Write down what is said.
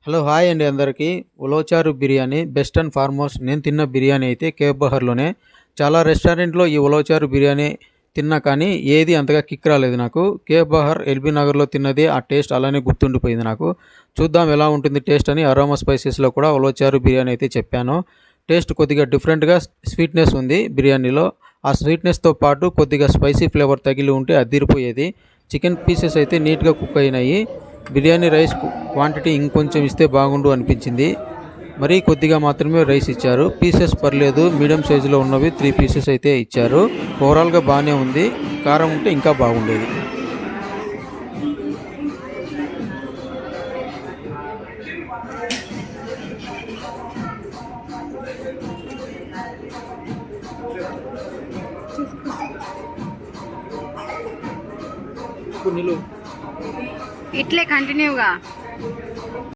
Hello hi అండి అందరికీ. ఉలవచారు biryani best and foremost. నేను తిన్న బిర్యానీ అయితే కేఫ్ బహర్లోనే. చాలా రెస్టారెంట్లో ఈ ఉలవచారు బిర్యానీ తిన్నా కానీ ఏది అంతగా కిక్ రాలేదు నాకు. కేఫ్ బహర్ ఎల్బీ నగర్లో తిన్నది ఆ టేస్ట్ అలానే గుర్తుండిపోయింది నాకు. చూద్దాం ఎలా ఉంటుంది టేస్ట్ అని అరోమా స్పైసెస్లో కూడా ఉలవచారు బిర్యానీ అయితే చెప్పాను. టేస్ట్ కొద్దిగా డిఫరెంట్గా స్వీట్నెస్ ఉంది బిర్యానీలో. ఆ స్వీట్నెస్తో పాటు కొద్దిగా స్పైసీ ఫ్లేవర్ తగిలి ఉంటే అదిరిపోయేది. చికెన్ పీసెస్ అయితే నీట్గా కుక్ అయినాయి. బిర్యానీ రైస్ క్వాంటిటీ ఇంకొంచెం ఇస్తే బాగుండు అనిపించింది. మరీ కొద్దిగా మాత్రమే రైస్ ఇచ్చారు. పీసెస్ పర్లేదు, మీడియం సైజులో ఉన్నవి 3 పీసెస్ అయితే ఇచ్చారు. ఓవరాల్గా బాగానే ఉంది. కారం ఉంటే ఇంకా బాగుండేది. ఇట్లే కంటిన్యూగా